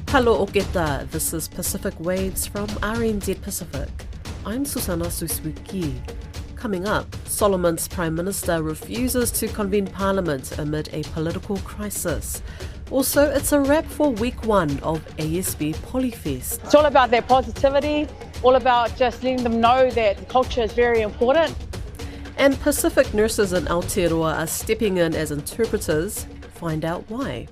Hello Oketa, this is Pacific Waves from RNZ Pacific. I'm Susana Suswiki. Coming up, Solomon's Prime Minister refuses to convene Parliament amid a political crisis. Also, it's a wrap for week one of ASB Polyfest. It's all about their positivity, all about just letting them know that the culture is very important. And Pacific nurses in Aotearoa are stepping in as interpreters. Find out why.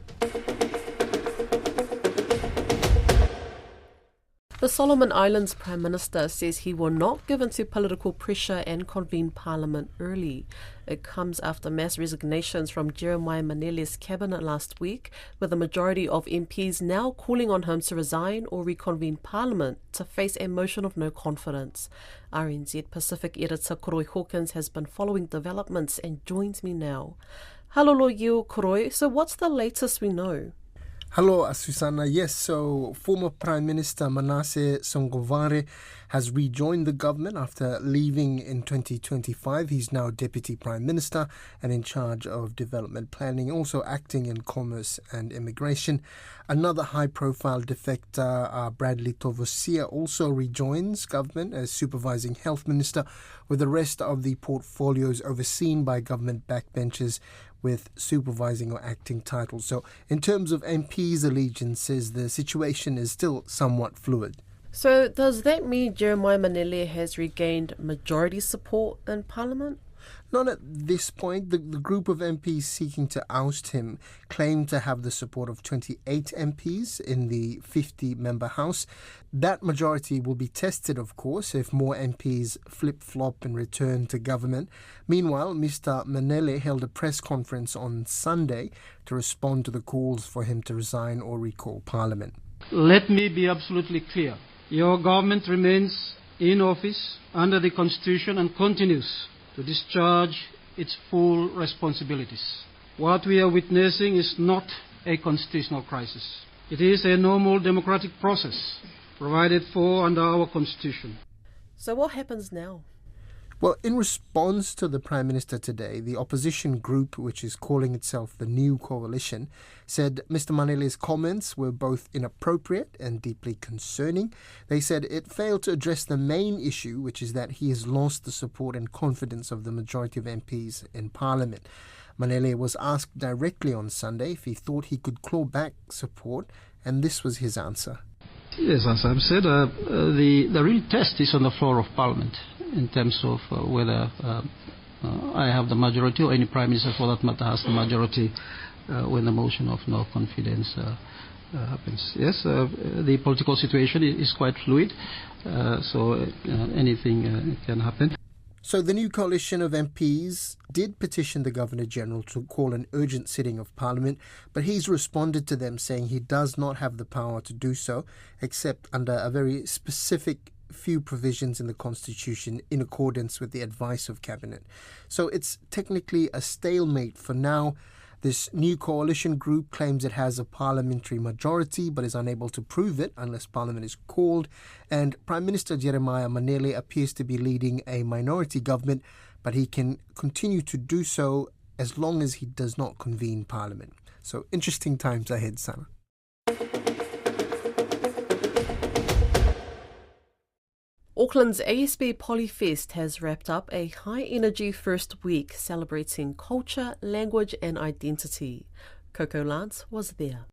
The Solomon Islands Prime Minister says he will not give in to political pressure and convene Parliament early. It comes after mass resignations from Jeremiah Manele's cabinet last week, with a majority of MPs now calling on him to resign or reconvene Parliament to face a motion of no confidence. RNZ Pacific editor Koroi Hawkins has been following developments and joins me now. Halolo you, Koroi. So what's the latest we know? Hello, Susana. Yes, so former Prime Minister Manasseh Songovare has rejoined the government after leaving in 2025. He's now Deputy Prime Minister and in charge of development planning, also acting in commerce and immigration. Another high-profile defector, Bradley Tovosia, also rejoins government as Supervising Health Minister, with the rest of the portfolios overseen by government backbenchers with supervising or acting titles. So in terms of MPs' allegiances, the situation is still somewhat fluid. So does that mean Jeremiah Manele has regained majority support in Parliament? Not at this point. The group of MPs seeking to oust him claim to have the support of 28 MPs in the 50-member House. That majority will be tested, of course, if more MPs flip-flop and return to government. Meanwhile, Mr. Manele held a press conference on Sunday to respond to the calls for him to resign or recall Parliament. Let me be absolutely clear. Your government remains in office under the Constitution and continues to discharge its full responsibilities. What we are witnessing is not a constitutional crisis. It is a normal democratic process provided for under our Constitution. So what happens now? Well, in response to the Prime Minister today, the opposition group, which is calling itself the New Coalition, said Mr. Manele's comments were both inappropriate and deeply concerning. They said it failed to address the main issue, which is that he has lost the support and confidence of the majority of MPs in Parliament. Manele was asked directly on Sunday if he thought he could claw back support, and this was his answer. Yes, as I've said, the real test is on the floor of Parliament in terms of whether I have the majority or any Prime Minister for that matter has the majority when the motion of no confidence happens. Yes, the political situation is quite fluid, so anything can happen. So the new coalition of MPs did petition the Governor-General to call an urgent sitting of Parliament, but he's responded to them saying he does not have the power to do so, except under a very specific few provisions in the Constitution in accordance with the advice of Cabinet. So it's technically a stalemate for now. This new coalition group claims it has a parliamentary majority but is unable to prove it unless Parliament is called. And Prime Minister Jeremiah Manele appears to be leading a minority government, but he can continue to do so as long as he does not convene Parliament. So interesting times ahead, Sana. Auckland's ASB Polyfest has wrapped up a high-energy first week celebrating culture, language and identity. Coco Lance was there.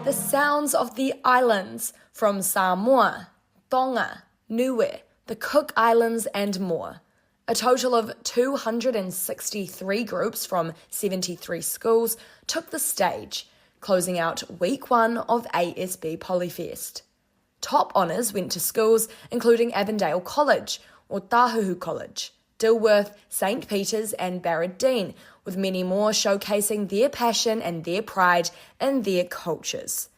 The sounds of the islands from Samoa, Tonga, Niue, the Cook Islands and more. A total of 263 groups from 73 schools took the stage, closing out week one of ASB Polyfest. Top honours went to schools including Avondale College, Otahuhu College, Dilworth, St Peter's and Barradine, with many more showcasing their passion and their pride in their cultures.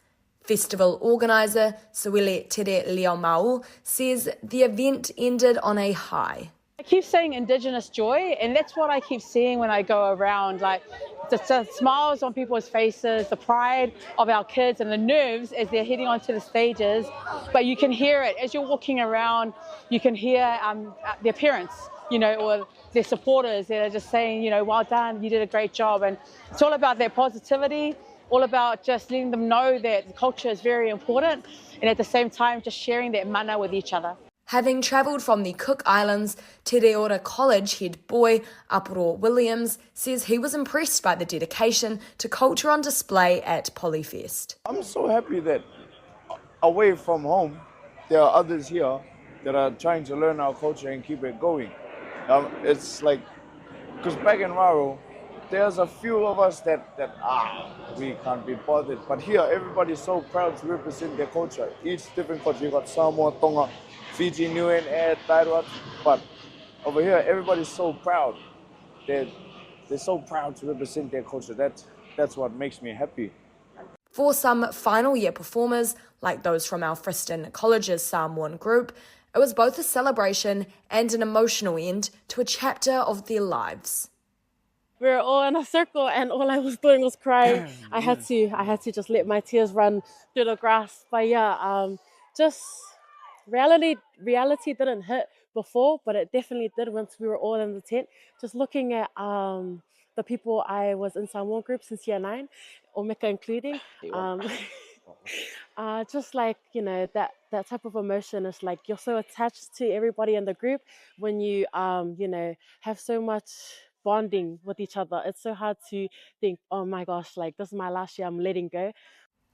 Festival organiser Suile Tere Leomau says the event ended on a high. I keep saying Indigenous joy, and that's what I keep seeing when I go around, like the smiles on people's faces, the pride of our kids and the nerves as they're heading onto the stages. But you can hear it as you're walking around, you can hear their parents, or their supporters that are just saying, well done, you did a great job. And it's all about that positivity, all about just letting them know that the culture is very important, and at the same time just sharing that mana with each other. Having travelled from the Cook Islands, Te Reora College head boy Apuro Williams says he was impressed by the dedication to culture on display at Polyfest. I'm so happy that away from home, there are others here that are trying to learn our culture and keep it going. It's like, because back in Raro, there's a few of us that we can't be bothered. But here, everybody's so proud to represent their culture. Each different culture, you got Samoa, Tonga, Fiji, Niue, Air, Taiwan. But over here, everybody's so proud. They're so proud to represent their culture. That's what makes me happy. For some final year performers, like those from our Friston College's Samoan group, it was both a celebration and an emotional end to a chapter of their lives. We were all in a circle, and all I was doing was crying. I had to just let my tears run through the grass. But yeah, just reality didn't hit before, but it definitely did once we were all in the tent. Just looking at the people I was in Samoan group since year 9, Omeka including. Just like, that type of emotion is like you're so attached to everybody in the group when you, have so much bonding with each other. It's so hard to think, oh my gosh, like this is my last year, I'm letting go.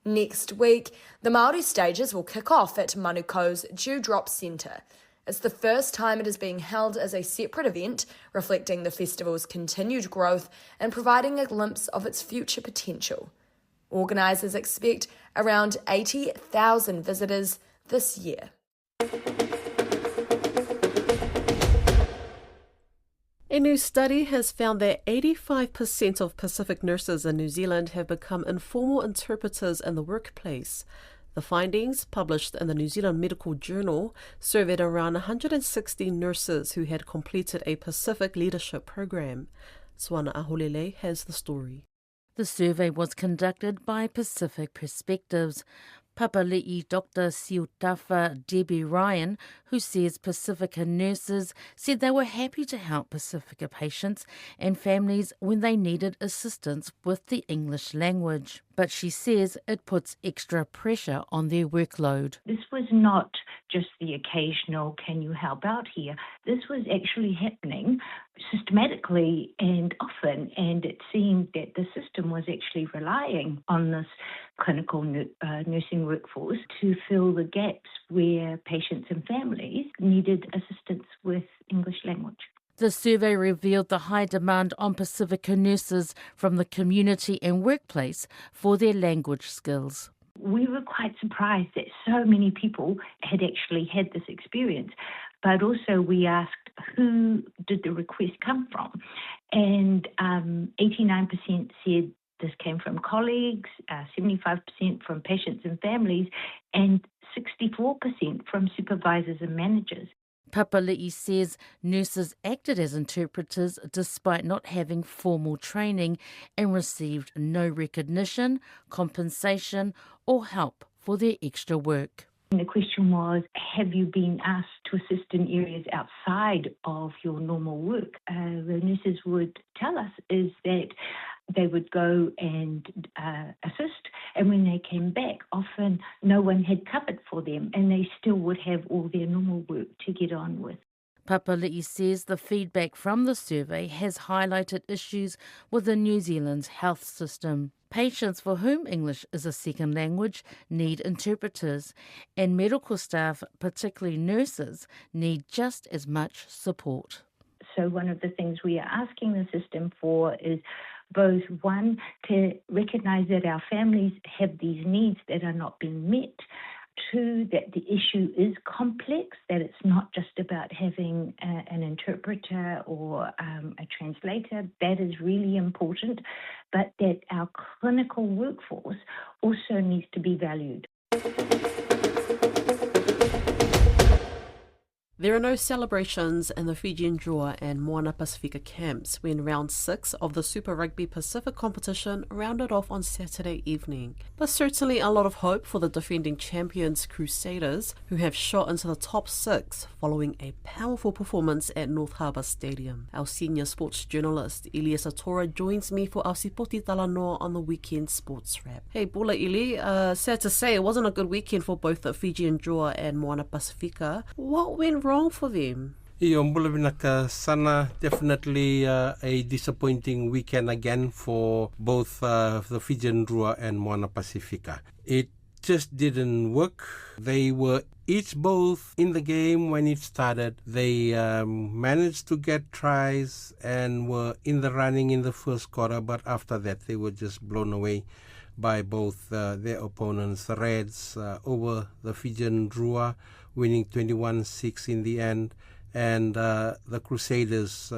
Next week, the Māori stages will kick off at Manuko's Dewdrop Centre. It's the first time it is being held as a separate event, reflecting the festival's continued growth and providing a glimpse of its future potential. Organisers expect around 80,000 visitors this year. A new study has found that 85% of Pacific nurses in New Zealand have become informal interpreters in the workplace. The findings, published in the New Zealand Medical Journal, surveyed around 160 nurses who had completed a Pacific leadership program. Swana Aholele has the story. The survey was conducted by Pacific Perspectives. Papali'i Dr. Siutafa Debbie Ryan, who says Pasifika nurses, said they were happy to help Pasifika patients and families when they needed assistance with the English language. But she says it puts extra pressure on their workload. This was not just the occasional, can you help out here? This was actually happening systematically and often, and it seemed that the system was actually relying on this clinical nursing workforce to fill the gaps where patients and families needed assistance with English language. The survey revealed the high demand on Pasifika nurses from the community and workplace for their language skills. We were quite surprised that so many people had actually had this experience, but also we asked who did the request come from, and 89% said this came from colleagues, 75% from patients and families, and 64% from supervisors and managers. Papali'i says nurses acted as interpreters despite not having formal training and received no recognition, compensation or help for their extra work. And the question was, have you been asked to assist in areas outside of your normal work? The nurses would tell us is that they would go and assist, and when they came back, often no one had covered for them, and they still would have all their normal work to get on with. Papali'i says the feedback from the survey has highlighted issues within New Zealand's health system. Patients for whom English is a second language need interpreters, and medical staff, particularly nurses, need just as much support. So one of the things we are asking the system for is both, one, to recognise that our families have these needs that are not being met. Two, that the issue is complex, that it's not just about having an interpreter or a translator. That is really important, but that our clinical workforce also needs to be valued. There are no celebrations in the Fijian Drua and Moana Pasifika camps when round 6 of the Super Rugby Pacific competition rounded off on Saturday evening. But certainly a lot of hope for the defending champions Crusaders, who have shot into the top 6 following a powerful performance at North Harbour Stadium. Our senior sports journalist Elias Atora joins me for our Sipoti Talanoa on the weekend sports wrap. Hey Bula Ili, sad to say it wasn't a good weekend for both the Fijian Drua and Moana Pasifika. What went wrong for them? Sana, definitely a disappointing weekend again for both the Fijian Drua and Moana Pasifika. It just didn't work. They were each both in the game when it started. They managed to get tries and were in the running in the first quarter, but after that they were just blown away by both their opponents, the Reds over the Fijian Drua, winning 21-6 in the end, and the Crusaders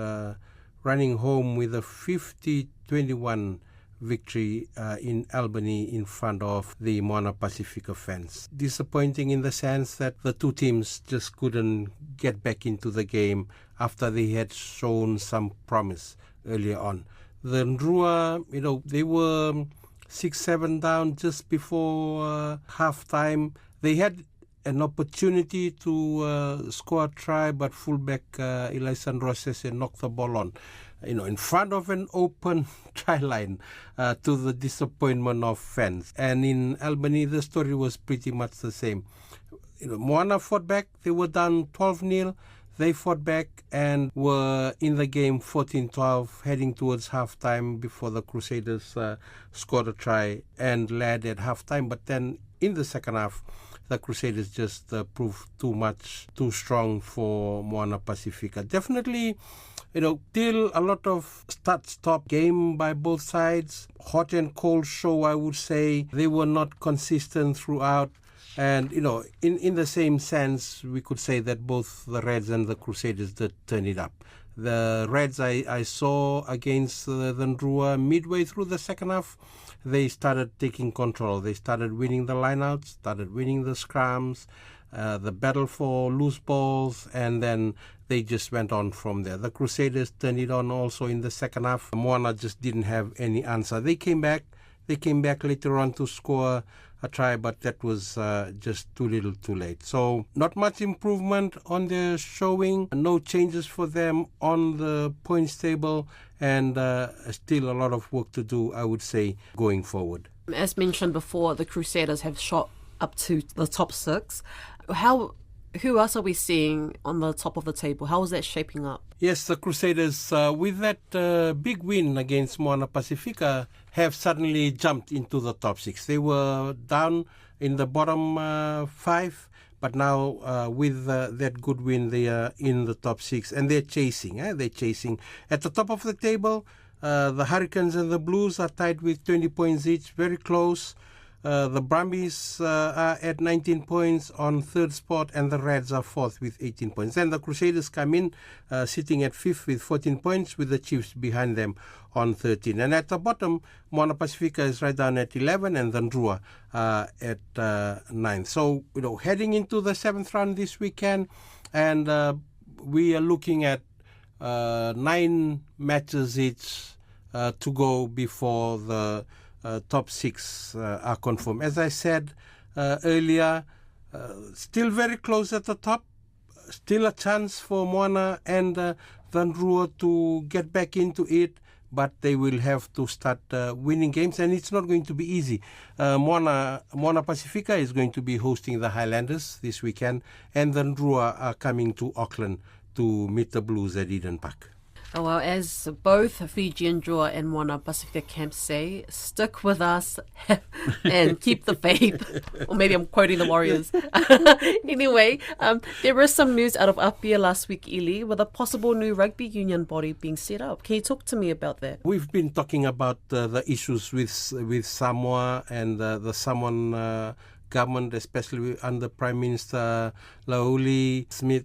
running home with a 50-21 victory in Albany in front of the Moana Pasifika fans. Disappointing in the sense that the two teams just couldn't get back into the game after they had shown some promise earlier on. The Drua, they were 6-7 down just before halftime. They had an opportunity to score a try, but fullback Elias Roses knocked the ball on, in front of an open try line, to the disappointment of fans. And in Albany, the story was pretty much the same. Moana fought back. They were down 12-0. They fought back and were in the game 14-12, heading towards halftime before the Crusaders scored a try and led at halftime. But then in the second half, the Crusaders just proved too strong for Moana Pasifika. Definitely, still a lot of start-stop game by both sides. Hot and cold show, I would say. They were not consistent throughout. And, in the same sense, we could say that both the Reds and the Crusaders did turn it up. The Reds I saw against the Drua midway through the second half. They started taking control. They started winning the lineouts, started winning the scrums, the battle for loose balls, and then they just went on from there. The Crusaders turned it on also in the second half. Moana just didn't have any answer. They came back later on to score a try, but that was just too little too late. So not much improvement on their showing, no changes for them on the points table, and still a lot of work to do, I would say, going forward. As mentioned before, the Crusaders have shot up to the top 6. Who else are we seeing on the top of the table? How is that shaping up? Yes, the Crusaders, with that big win against Moana Pasifika, have suddenly jumped into the top 6. They were down in the bottom 5, but now with that good win, they are in the top 6, and they're chasing. They're chasing. At the top of the table, the Hurricanes and the Blues are tied with 20 points each, very close. The Brumbies are at 19 points on third spot, and the Reds are fourth with 18 points. Then the Crusaders come in sitting at fifth with 14 points, with the Chiefs behind them on 13. And at the bottom, Moana Pasifika is right down at 11, and then Drua at 9. So, heading into the 7th round this weekend, and we are looking at 9 matches each to go before the top 6 are confirmed. As I said earlier, still very close at the top. Still a chance for Moana and Drua to get back into it, but they will have to start winning games, and it's not going to be easy. Moana Pasifika is going to be hosting the Highlanders this weekend, and Drua are coming to Auckland to meet the Blues at Eden Park. Oh, well, as both Fijian Drua and Moana Pasifika camps say, stick with us and keep the faith. Or maybe I'm quoting the Warriors. Anyway, there was some news out of Apia last week, Ili, with a possible new rugby union body being set up. Can you talk to me about that? We've been talking about the issues with Samoa and the Samoan government, especially under Prime Minister Lauli Smith,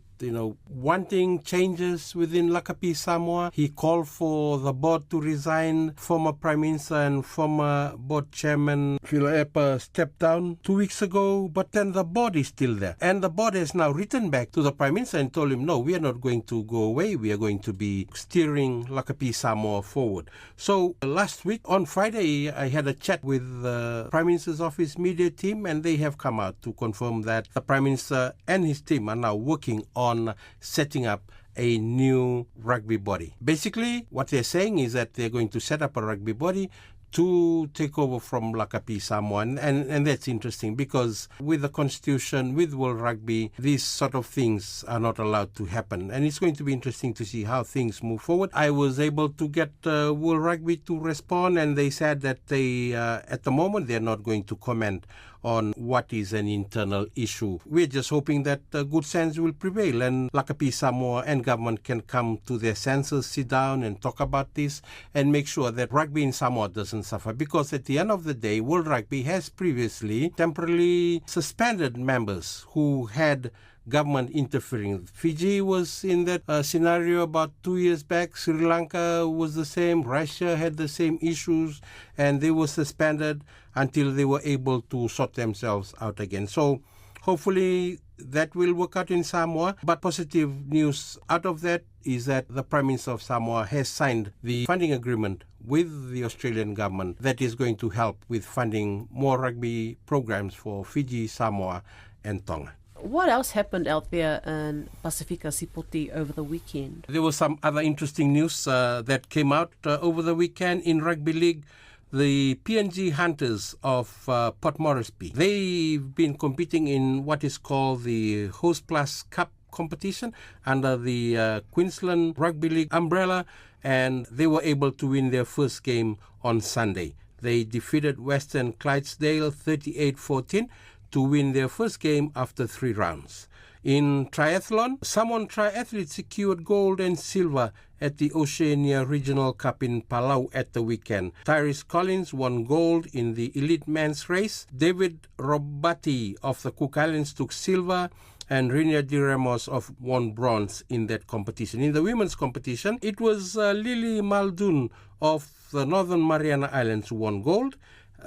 wanting changes within Lakapi Samoa. He called for the board to resign. Former Prime Minister and former board chairman Philoepa stepped down 2 weeks ago, but then the board is still there. And the board has now written back to the Prime Minister and told him, no, we are not going to go away. We are going to be steering Lakapi Samoa forward. So last week, on Friday, I had a chat with the Prime Minister's office media team, and they have come out to confirm that the Prime Minister and his team are now working on setting up a new rugby body. Basically, what they're saying is that they're going to set up a rugby body to take over from Lakapi Samoa. And that's interesting because with the Constitution, with World Rugby, these sort of things are not allowed to happen. And it's going to be interesting to see how things move forward. I was able to get World Rugby to respond, and they said that they, at the moment, they're not going to comment on what is an internal issue. We're just hoping that good sense will prevail and Lakapi Samoa and government can come to their senses, sit down and talk about this and make sure that rugby in Samoa doesn't suffer. Because at the end of the day, World Rugby has previously temporarily suspended members who had government interfering. Fiji was in that scenario about 2 years back. Sri Lanka was the same. Russia had the same issues, and they were suspended until they were able to sort themselves out again. So hopefully that will work out in Samoa. But positive news out of that is that the Prime Minister of Samoa has signed the funding agreement with the Australian government that is going to help with funding more rugby programs for Fiji, Samoa and Tonga. What else happened out there in Pasifika Sipoti over the weekend? There was some other interesting news that came out over the weekend in Rugby League. The PNG Hunters of Port Moresby, they've been competing in what is called the Host Plus Cup competition under the Queensland Rugby League umbrella, and they were able to win their first game on Sunday. They defeated Western Clydesdale 38-14 to win their first game after 3 rounds. In triathlon, Samoan triathletes secured gold and silver at the Oceania Regional Cup in Palau at the weekend. Tyrese Collins won gold in the elite men's race. David Robati of the Cook Islands took silver, and Rinia Di Ramos won bronze in that competition. In the women's competition, it was Lily Muldoon of the Northern Mariana Islands who won gold.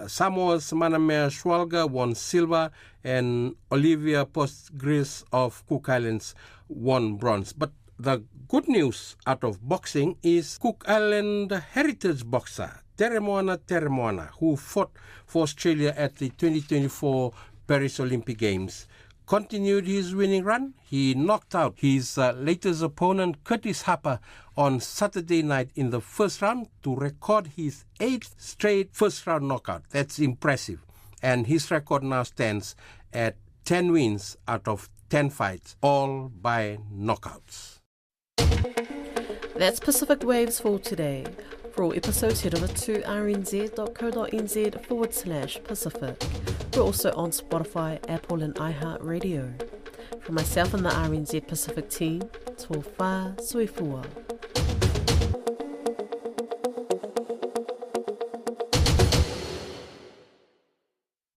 Samoa's Manamea Schwalga won silver, and Olivia Postgres of Cook Islands won bronze. But the good news out of boxing is Cook Island heritage boxer Drua and Moana, who fought for Australia at the 2024 Paris Olympic Games, continued his winning run. He knocked out his latest opponent, Curtis Harper, on Saturday night in the first round to record his 8th straight first-round knockout. That's impressive. And his record now stands at 10 wins out of 10 fights, all by knockouts. That's Pacific Waves for today. For all episodes, head over to rnz.co.nz/Pacific. We're also on Spotify, Apple and iHeartRadio. From myself and the RNZ Pacific team, tō whā sui fua.